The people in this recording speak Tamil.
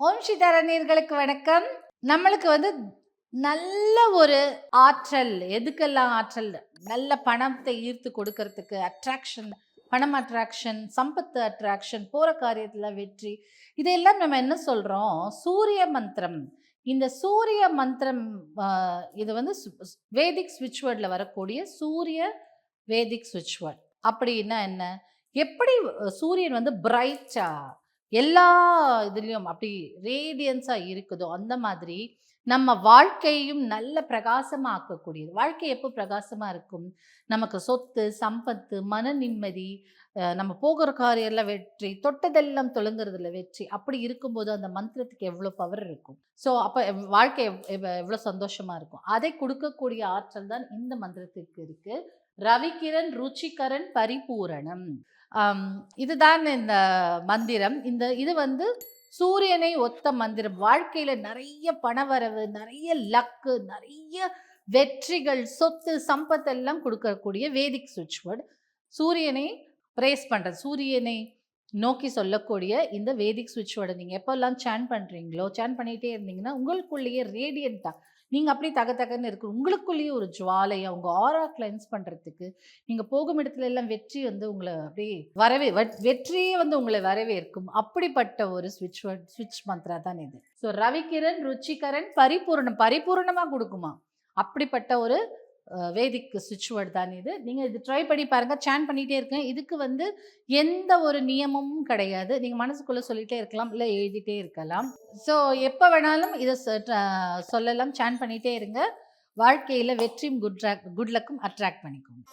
ஓம் சிதாரண்யர்களுக்கு வணக்கம். நம்மளுக்கு நல்ல ஒரு ஆற்றல், எதுக்கெல்லாம் ஆற்றல்? நல்ல பணத்தை ஈர்த்து கொடுக்கறதுக்கு அட்ராக்ஷன், பணம் அட்ராக்ஷன், சம்பத்து அட்ராக்ஷன், போற காரியத்துல வெற்றி, இதெல்லாம் நம்ம என்ன சொல்றோம்? சூரிய மந்திரம். இந்த சூரிய மந்திரம் இது வேதிக் ஸ்விட்ச் வேர்ட்ல வரக்கூடிய சூரிய வேதிக் ஸ்விட்ச் வேர்ட். அப்படின்னா என்ன? எப்படி சூரியன் பிரைட்டா எல்லா இதுலேயும் அப்படி ரேடியன்ஸாக இருக்குதோ அந்த மாதிரி நம்ம வாழ்க்கையும் நல்ல பிரகாசமாக ஆக்கக்கூடியது. வாழ்க்கை எப்போ பிரகாசமாக இருக்கும்? நமக்கு சொத்து, சம்பத்து, மன நிம்மதி, நம்ம போகிற காரியெல்லாம் வெற்றி, தொட்டதெல்லாம் தொழுங்குறதுல வெற்றி, அப்படி இருக்கும்போது அந்த மந்திரத்துக்கு எவ்வளோ பவர் இருக்கும். ஸோ அப்போ வாழ்க்கை எவ்வளோ சந்தோஷமாக இருக்கும். அதை கொடுக்கக்கூடிய ஆற்றல் தான் இந்த மந்திரத்துக்கு இருக்குது. ரவிகிரண் ருச்சிகரன் பரிபூரணம். இதுதான் இந்த மந்திரம். இது சூரியனை ஒத்த மந்திரம். வாழ்க்கையில நிறைய பணவரவு, நிறைய லக்கு, நிறைய வெற்றிகள், சொத்து, சம்பத்து எல்லாம் கொடுக்கக்கூடிய வேதிக் சுவிட்ச் வேர்ட். சூரியனை பிரேஸ் பண்றது, சூரியனை நோக்கி சொல்லக்கூடிய இந்த வேதிக் சுவிட்ச் வேர்டை நீங்க எப்பெல்லாம் சேன் பண்றீங்களோ, சேன் பண்ணிட்டே இருந்தீங்கன்னா உங்களுக்குள்ளேயே ரேடியண்டா நீங்க அப்படியே தகன்னு இருக்கு. உங்களுக்குள்ளேயே ஒரு ஜுவாலையை உங்க ஆரா கிளென்ஸ் பண்றதுக்கு, நீங்க போகும் இடத்துல எல்லாம் வெற்றி உங்களை அப்படியே வெற்றியே உங்களை வரவேற்கும். அப்படிப்பட்ட ஒரு ஸ்விட்ச் மந்த்ரா தான் இது. ஸோ ரவிகிரண் ருச்சிகரன் பரிபூர்ணமா கொடுக்குமா. அப்படிப்பட்ட ஒரு வேதிக் ஸ்விட்ச் வேர்ட் தான் இது. நீங்கள் இது ட்ரை பண்ணி பாருங்கள். சேன் பண்ணிகிட்டே இருக்கேன். இதுக்கு எந்த ஒரு நியமமும் கிடையாது. நீங்கள் மனசுக்குள்ளே சொல்லிகிட்டே இருக்கலாம், இல்லை எழுதிட்டே இருக்கலாம். ஸோ எப்போ வேணாலும் இதை சொல்லலாம். சேன் பண்ணிகிட்டே இருங்க. வாழ்க்கையில் வெற்றியும் குட் லக்கும் அட்ராக்ட் பண்ணிக்கோங்க.